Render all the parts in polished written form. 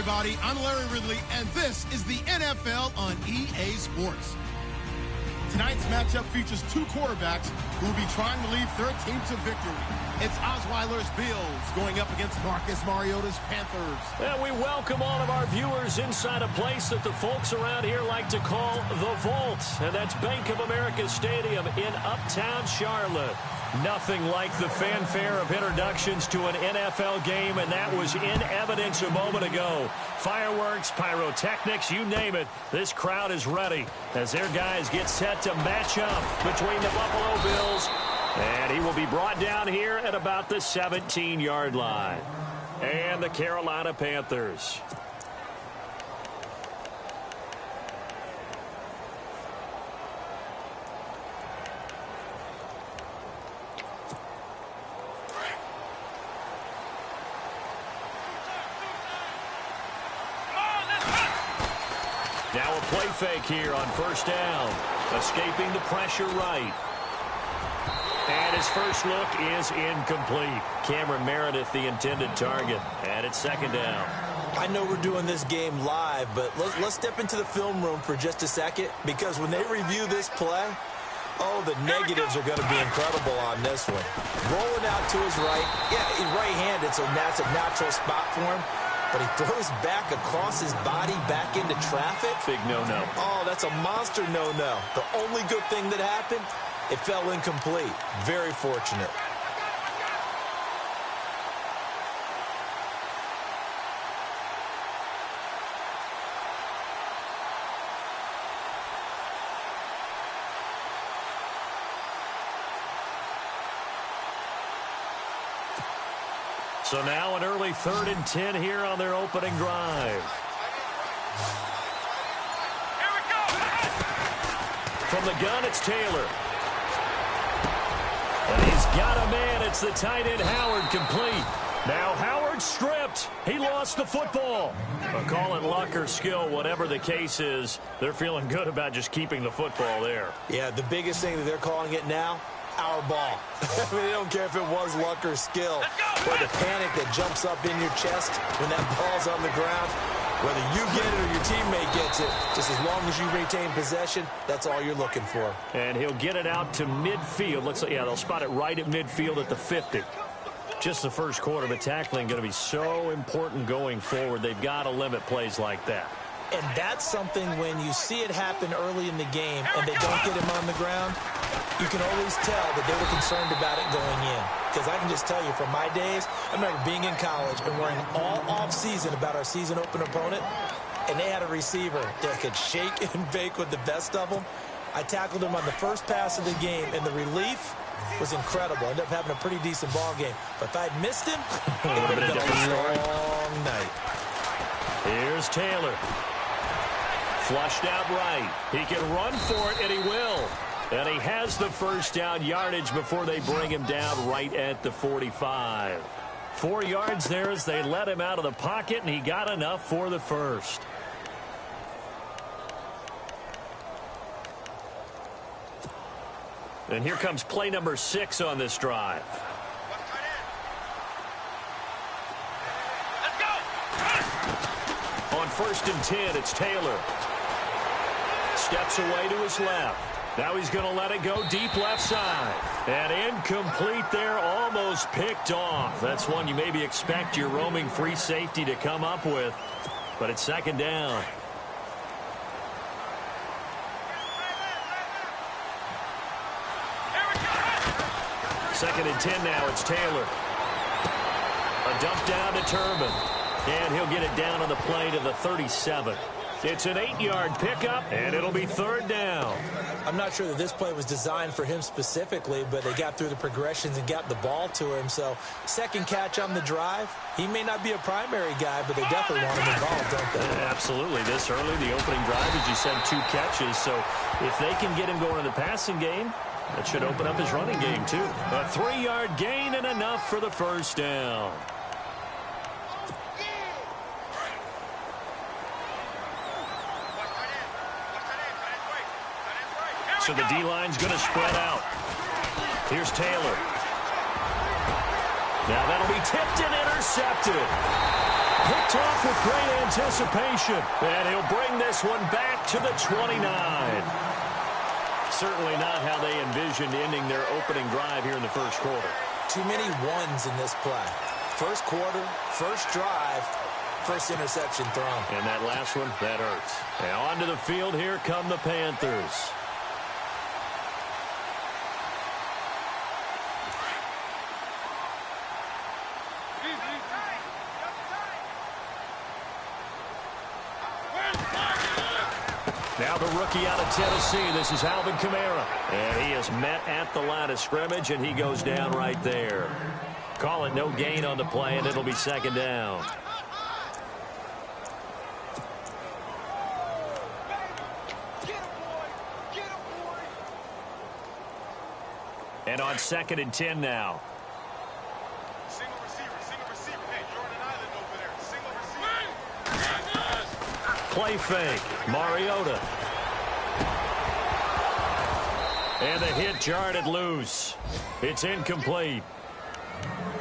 everybody. I'm Larry Ridley, and this is the NFL on EA Sports. Tonight's matchup features two quarterbacks who will be trying to lead their team to victory. It's Osweiler's Bills going up against Marcus Mariota's Panthers. And we welcome all of our viewers inside a place that the folks around here like to call the Vault. And that's Bank of America Stadium in Uptown Charlotte. Nothing like the fanfare of introductions to an NFL game, and that was in evidence a moment ago. Fireworks, pyrotechnics, you name it. This crowd is ready as their guys get set to match up between the Buffalo Bills, and he will be brought down here at about the 17-yard line. And the Carolina Panthers. Now a play fake here on first down. Escaping the pressure right. And his first look is incomplete. Cameron Meredith, the intended target. And it's second down. I know we're doing this game live, but let's step into the film room for just a second, because when they review this play, oh, the negatives are going to be incredible on this one. Rolling out to his right. Yeah, he's right-handed, so that's a natural spot for him. But he throws back across his body back into traffic. Big no-no. Oh, that's a monster no-no. The only good thing that happened, it fell incomplete. Very fortunate. So now an early 3rd and 10 here on their opening drive. Here we go. From the gun, it's Taylor. And he's got a man. It's the tight end Howard, complete. Now Howard stripped. He lost the football. But call it luck or skill, whatever the case is, they're feeling good about just keeping the football there. Yeah, the biggest thing that they're calling it now, our ball. I mean, they don't care if it was luck or skill, or the panic that jumps up in your chest when that ball's on the ground. Whether you get it or your teammate gets it, just as long as you retain possession, that's all you're looking for. And he'll get it out to midfield. Looks like, yeah, they'll spot it right at midfield at the 50. Just the first quarter, but tackling going to be so important going forward. They've got to limit plays like that. And that's something when you see it happen early in the game and they don't get him on the ground, you can always tell that they were concerned about it going in. Because I can just tell you from my days, I remember being in college and worrying all off-season about our season open opponent, and they had a receiver that could shake and bake with the best of them. I tackled him on the first pass of the game, and the relief was incredible. I ended up having a pretty decent ball game. But if I'd missed him, it would have been a long night. Here's Taylor. Flushed out right. He can run for it, and he will. And he has the first down yardage before they bring him down right at the 45. 4 yards there as they let him out of the pocket, and he got enough for the first. And here comes play number 6 on this drive. Let's go. On 1st and 10, it's Taylor. Steps away to his left. Now he's going to let it go deep left side. And incomplete there, almost picked off. That's one you maybe expect your roaming free safety to come up with. But it's second down. Second and 10 now, it's Taylor. A dump down to Turbin. And he'll get it down on the play to the 37. It's an 8-yard pickup, and it'll be 3rd down. I'm not sure that this play was designed for him specifically, but they got through the progressions and got the ball to him. So, second catch on the drive. He may not be a primary guy, but they definitely want him involved, don't they? Absolutely. This early, the opening drive, as you said, 2 catches. So, if they can get him going in the passing game, that should open up his running game, too. A 3-yard gain and enough for the first down. So the D-line's going to spread out. Here's Taylor. Now that'll be tipped and intercepted. Picked off with great anticipation. And he'll bring this one back to the 29. Certainly not how they envisioned ending their opening drive here in the first quarter. Too many ones in this play. First quarter, first drive, first interception thrown. And that last one, that hurts. Now onto the field, here come the Panthers. Now the rookie out of Tennessee, this is Alvin Kamara. And he is met at the line of scrimmage, and he goes down right there. Call it no gain on the play, and it'll be second down. And on 2nd and 10 now. Single receiver. Hey, you're on an island over there. Single receiver. Play fake. Mariota. And the hit jarred it loose. It's incomplete.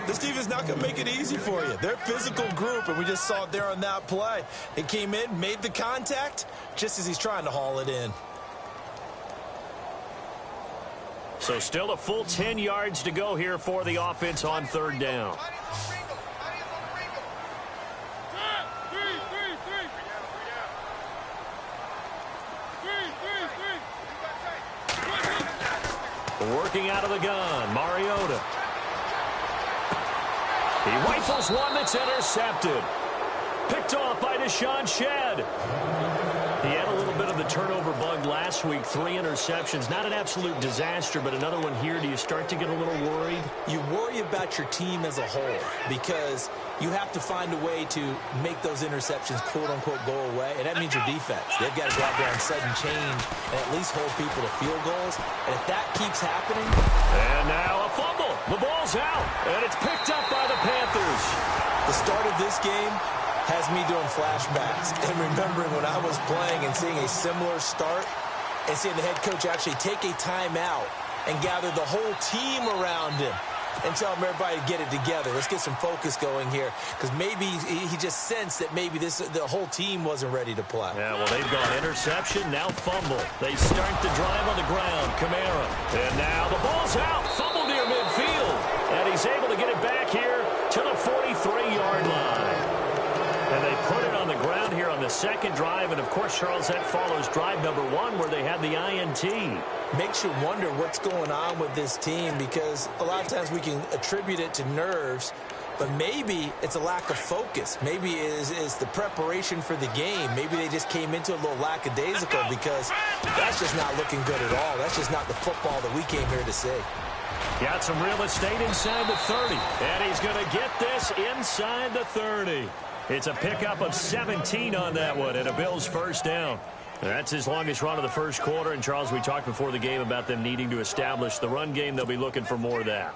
This defense not going to make it easy for you. They're a physical group, and we just saw it there on that play. It came in, made the contact, just as he's trying to haul it in. So still a full 10 yards to go here for the offense on 3rd down. Working out of the gun, Mariota. He rifles one that's intercepted. Picked off by Deshaun Shedd. He had a little bit of the turnover bug last week. 3 interceptions. Not an absolute disaster, but another one here. Do you start to get a little worried? You worry about your team as a whole because you have to find a way to make those interceptions, quote-unquote, go away, and that means your defense. They've got to go out there and sudden change and at least hold people to field goals, and if that keeps happening... And now a fumble. The ball's out, and it's picked up by the Panthers. The start of this game has me doing flashbacks and remembering when I was playing and seeing a similar start and seeing the head coach actually take a timeout and gather the whole team around him and tell him everybody to get it together. Let's get some focus going here because maybe he just sensed that maybe the whole team wasn't ready to play. Yeah, well, they've gone interception, now fumble. They start the drive on the ground. Kamara. And now the ball's out. Fumble near midfield. And he's able to get it back here to the 43-yard line. And they put it on the ground here on the 2nd drive. And, of course, Charles, that follows drive number 1 where they had the INT. Makes you wonder what's going on with this team because a lot of times we can attribute it to nerves, but maybe it's a lack of focus. Maybe it is the preparation for the game. Maybe they just came into a little lackadaisical because that's just not looking good at all. That's just not the football that we came here to see. Got some real estate inside the 30. And he's going to get this inside the 30. It's a pickup of 17 on that one and a Bills first down. That's his longest run of the first quarter. And, Charles, we talked before the game about them needing to establish the run game. They'll be looking for more of that.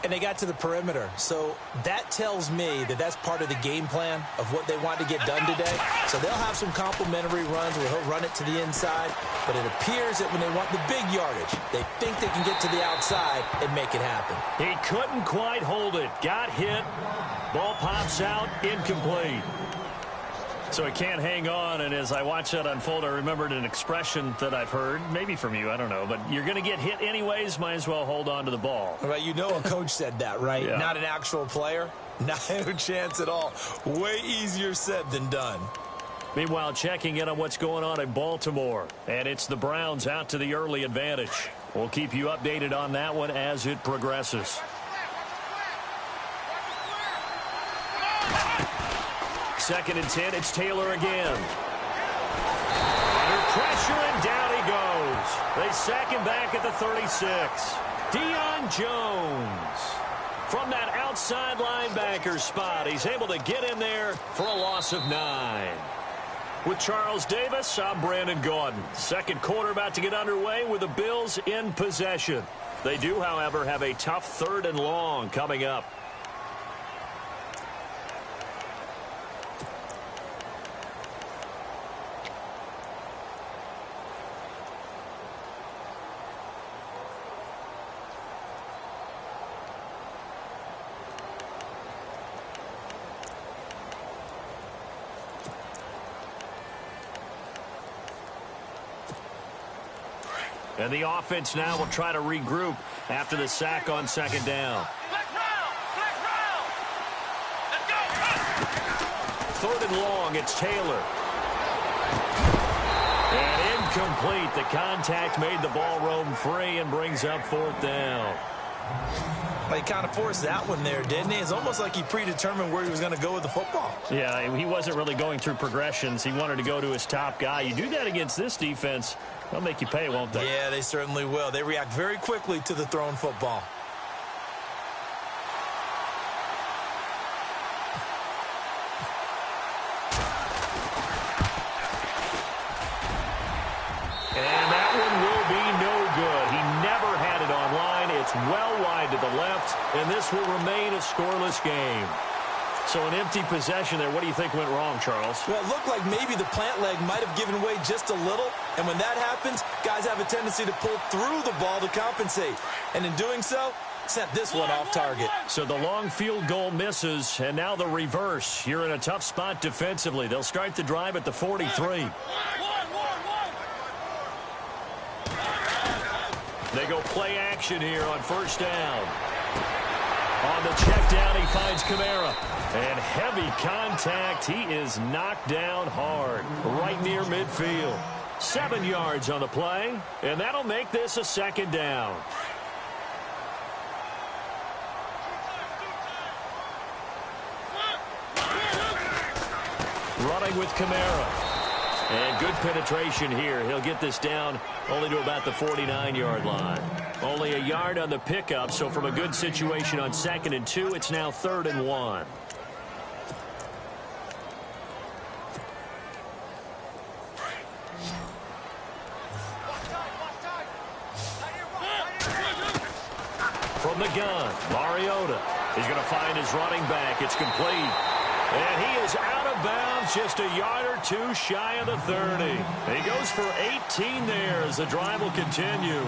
And they got to the perimeter. So that tells me that that's part of the game plan of what they want to get done today. So they'll have some complimentary runs where he'll run it to the inside. But it appears that when they want the big yardage, they think they can get to the outside and make it happen. He couldn't quite hold it. Got hit. Ball pops out. Incomplete. So he can't hang on, and as I watch that unfold, I remembered an expression that I've heard, maybe from you, I don't know, but you're going to get hit anyways, might as well hold on to the ball. Well, you know a coach said that, right? Yeah. Not an actual player. Not a chance at all. Way easier said than done. Meanwhile, checking in on what's going on in Baltimore, and it's the Browns out to the early advantage. We'll keep you updated on that one as it progresses. 2nd and 10, it's Taylor again. Under pressure, and down he goes. They sack him back at the 36. Deion Jones. From that outside linebacker spot, he's able to get in there for a loss of 9. With Charles Davis, I'm Brandon Gaudin. Second quarter about to get underway with the Bills in possession. They do, however, have a tough 3rd and long coming up. And the offense now will try to regroup after the sack on second down. Third and long, it's Taylor. And incomplete. The contact made the ball roam free and brings up fourth down. He kind of forced that one there, didn't he? It's almost like he predetermined where he was going to go with the football. Yeah, he wasn't really going through progressions. He wanted to go to his top guy. You do that against this defense, they'll make you pay, won't they? Yeah, they certainly will. They react very quickly to the thrown football. And that one will be no good. He never had it on line. It's well wide to the left, and this will remain a scoreless game. So an empty possession there. What do you think went wrong, Charles? Well, it looked like maybe the plant leg might have given way just a little, and when that happens, guys have a tendency to pull through the ball to compensate. And in doing so, sent this one off target. So the long field goal misses, and now the reverse. You're in a tough spot defensively. They'll start the drive at the 43. They go play action here on first down. On the check down, he finds Kamara. And heavy contact. He is knocked down hard, right near midfield. 7 yards on the play, and that'll make this a second down. Running with Kamara. And good penetration here. He'll get this down only to about the 49-yard line. Only a yard on the pickup, so from a good situation on 2nd and 2, it's now 3rd and 1. From the gun, Mariota. He's going to find his running back. It's complete. And he is out of bounds, just a yard or two shy of the 30. He goes for 18 there as the drive will continue.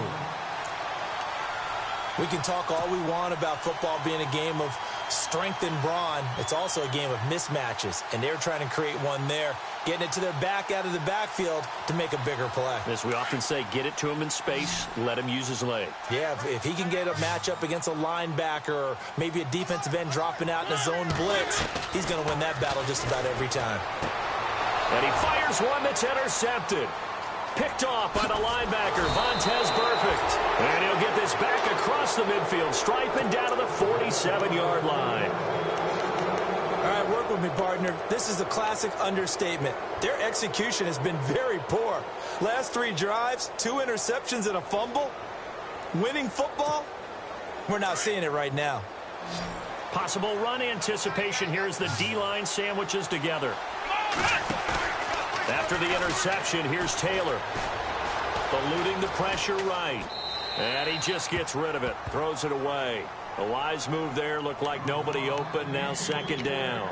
We can talk all we want about football being a game of strength and brawn. It's also a game of mismatches, and they're trying to create one there, getting it to their back out of the backfield to make a bigger play. As we often say, get it to him in space, let him use his leg. Yeah, if he can get a matchup against a linebacker or maybe a defensive end dropping out in a zone blitz, he's going to win that battle just about every time. And he fires one that's intercepted. Picked off by the linebacker, Vontaze Burfict. And he'll get this back across the midfield, striping down to the 47-yard line. All right, work with me, partner. This is a classic understatement. Their execution has been very poor. Last 3 drives, 2 interceptions and a fumble. Winning football? We're not seeing it right now. Possible run anticipation here as the D-line sandwiches together. After the interception, here's Taylor. Eluding the pressure right. And he just gets rid of it. Throws it away. A wise move there. Looked like nobody open. Now 2nd down.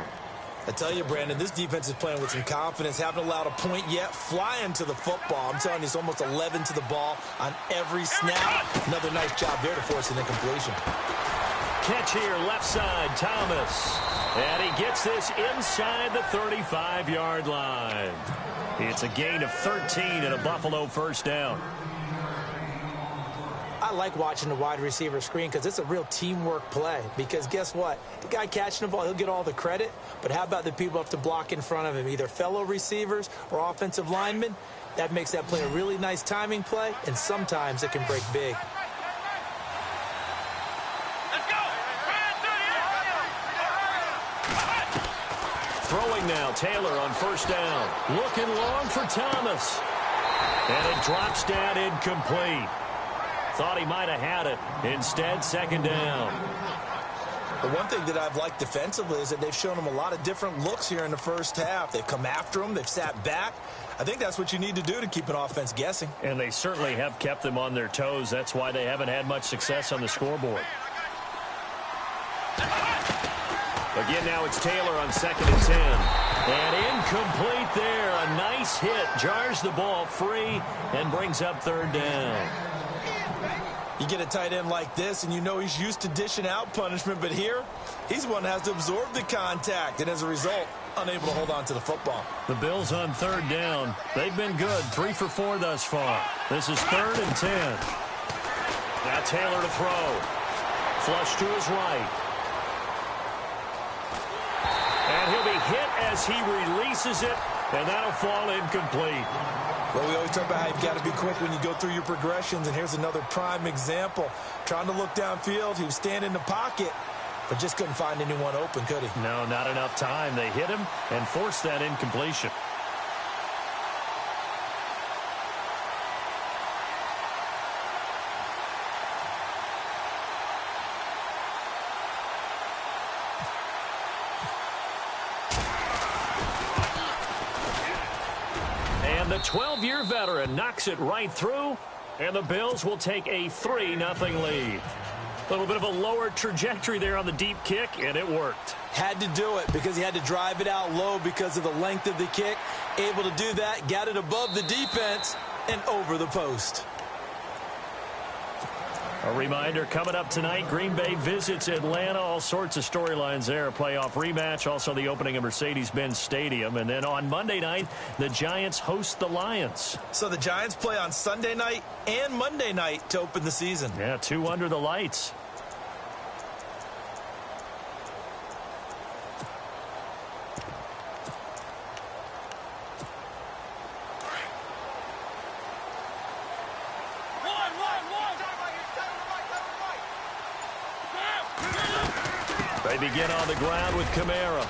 I tell you, Brandon, this defense is playing with some confidence. Haven't allowed a point yet. Flying to the football. I'm telling you, it's almost 11 to the ball on every snap. Another nice job there to force an incompletion. Catch here, left side, Thomas. And he gets this inside the 35-yard line. It's a gain of 13 and a Buffalo first down. I like watching the wide receiver screen because it's a real teamwork play. Because guess what? The guy catching the ball, he'll get all the credit. But how about the people have to block in front of him, either fellow receivers or offensive linemen? That makes that play a really nice timing play, and sometimes it can break big. Throwing now, Taylor on first down. Looking long for Thomas. And it drops down incomplete. Thought he might have had it. Instead, 2nd down. The one thing that I've liked defensively is that they've shown him a lot of different looks here in the first half. They've come after him. They've sat back. I think that's what you need to do to keep an offense guessing. And they certainly have kept them on their toes. That's why they haven't had much success on the scoreboard. Again, now it's Taylor on 2nd and 10. And incomplete there. A nice hit. Jars the ball free and brings up 3rd down. You get a tight end like this, and you know he's used to dishing out punishment. But here, he's one that has to absorb the contact. And as a result, unable to hold on to the football. The Bills on third down. They've been good, 3 for 4 thus far. This is 3rd and 10. Now Taylor to throw. Flush to his right. And he'll be hit as he releases it, and that'll fall incomplete. Well, we always talk about how you've got to be quick when you go through your progressions, and here's another prime example. Trying to look downfield, he was standing in the pocket, but just couldn't find anyone open, could he? No, not enough time. They hit him and forced that incompletion. And the 12-year veteran knocks it right through, and the Bills will take a 3-0 lead. A little bit of a lower trajectory there on the deep kick, and it worked. Had to do it because he had to drive it out low because of the length of the kick. Able to do that, got it above the defense and over the post. A reminder, coming up tonight, Green Bay visits Atlanta. All sorts of storylines there. A playoff rematch, also the opening of Mercedes-Benz Stadium. And then on Monday night, the Giants host the Lions. So the Giants play on Sunday night and Monday night to open the season. Yeah, 2 under the lights. They begin on the ground with Kamara.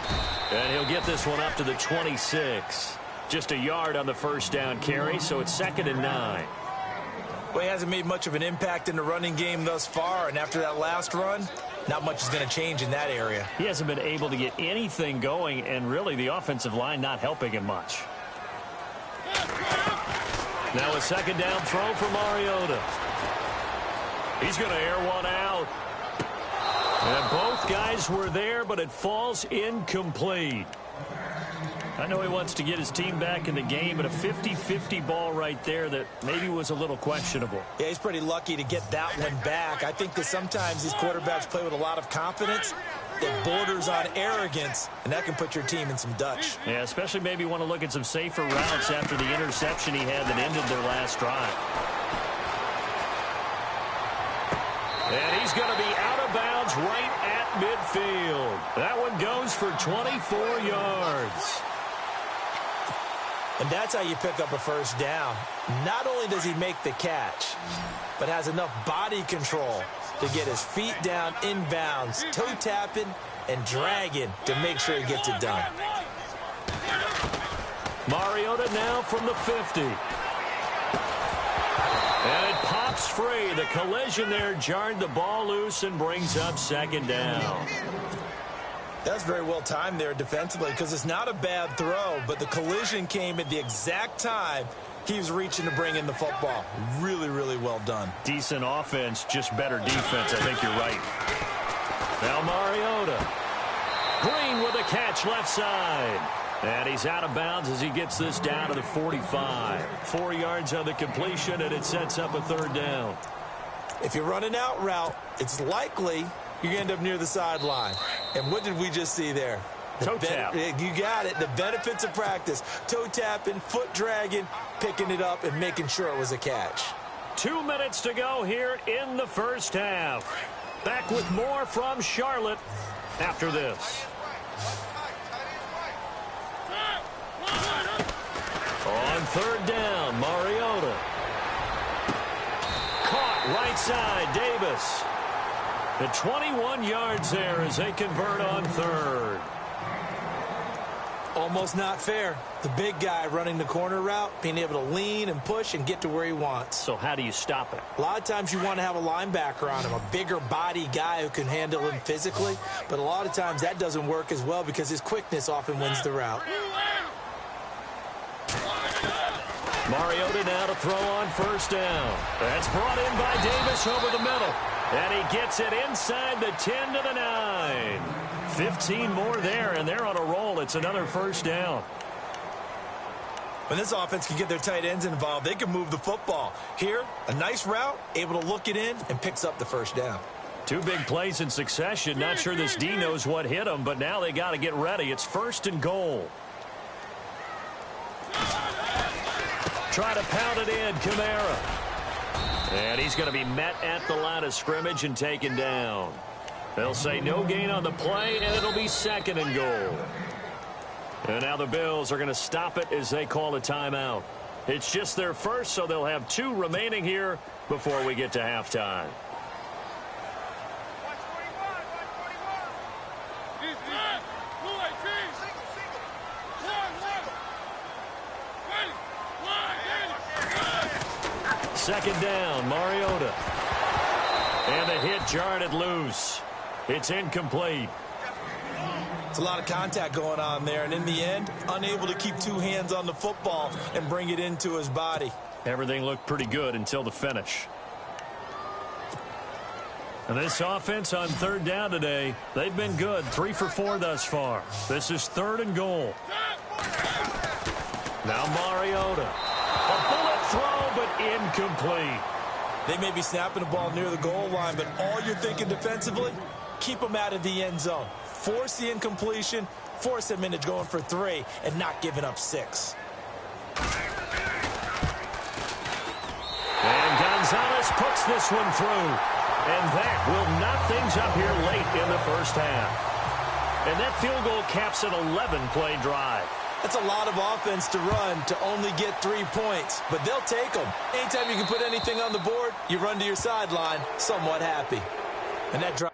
And he'll get this one up to the 26. Just a yard on the first down carry, so it's 2nd and 9. Well, he hasn't made much of an impact in the running game thus far, and after that last run, not much is going to change in that area. He hasn't been able to get anything going, and really the offensive line not helping him much. Now a 2nd down throw for Mariota. He's going to air one out. And both guys were there, but it falls incomplete. I know he wants to get his team back in the game, but a 50-50 ball right there that maybe was a little questionable. Yeah, he's pretty lucky to get that one back. I think that sometimes these quarterbacks play with a lot of confidence that borders on arrogance, and that can put your team in some Dutch. Yeah, especially maybe want to look at some safer routes after the interception he had that ended their last drive. And he's going to be out of bounds right at midfield. That one goes for 24 yards. And that's how you pick up a first down. Not only does he make the catch, but has enough body control to get his feet down inbounds, toe tapping and dragging to make sure he gets it done. Mariota now from the 50. And it pops free. The collision there jarred the ball loose and brings up 2nd down. That's very well timed there defensively because it's not a bad throw, but the collision came at the exact time he was reaching to bring in the football. Really, really well done. Decent offense, just better defense. I think you're right. Now Mariota. Green with a catch left side. And he's out of bounds as he gets this down to the 45. 4 yards on the completion, and it sets up a 3rd down. If you run an out route, it's likely you're going to end up near the sideline. And what did we just see there? Toe tap. You got it. The benefits of practice. Toe tapping, foot dragging, picking it up, and making sure it was a catch. 2 minutes to go here in the first half. Back with more from Charlotte after this. On 3rd down, Mariota. Caught right side, Davis. The 21 yards there as they convert on 3rd. Almost not fair. The big guy running the corner route, being able to lean and push and get to where he wants. So how do you stop it? A lot of times you want to have a linebacker on him, a bigger body guy who can handle him physically. But a lot of times that doesn't work as well because his quickness often wins the route. Mariota now to throw on 1st down. That's brought in by Davis over the middle. And he gets it inside the 10 to the 9. 15 more there, and they're on a roll. It's another 1st down. When this offense can get their tight ends involved, they can move the football. Here, a nice route, able to look it in, and picks up the 1st down. Two big plays in succession. Not sure this D knows what hit him, but now they got to get ready. It's 1st and goal. Try to pound it in, Kamara. And he's going to be met at the line of scrimmage and taken down. They'll say no gain on the play, and it'll be 2nd and goal. And now the Bills are going to stop it as they call a timeout. It's just their first, so they'll have 2 remaining here before we get to halftime. Second down, Mariota. And the hit jarred it loose. It's incomplete. It's a lot of contact going on there, and in the end, unable to keep 2 hands on the football and bring it into his body. Everything looked pretty good until the finish. And this offense on 3rd down today, they've been good. 3 for 4 thus far. This is 3rd and goal. Now Mariota. A bullet throw, but incomplete. They may be snapping the ball near the goal line, but all you're thinking defensively, keep them out of the end zone. Force the incompletion, force them into going for 3, and not giving up 6. And Gonzalez puts this one through. And that will knock things up here late in the first half. And that field goal caps an 11-play drive. That's a lot of offense to run to only get 3 points, but they'll take them. Anytime you can put anything on the board, you run to your sideline somewhat happy. And that drive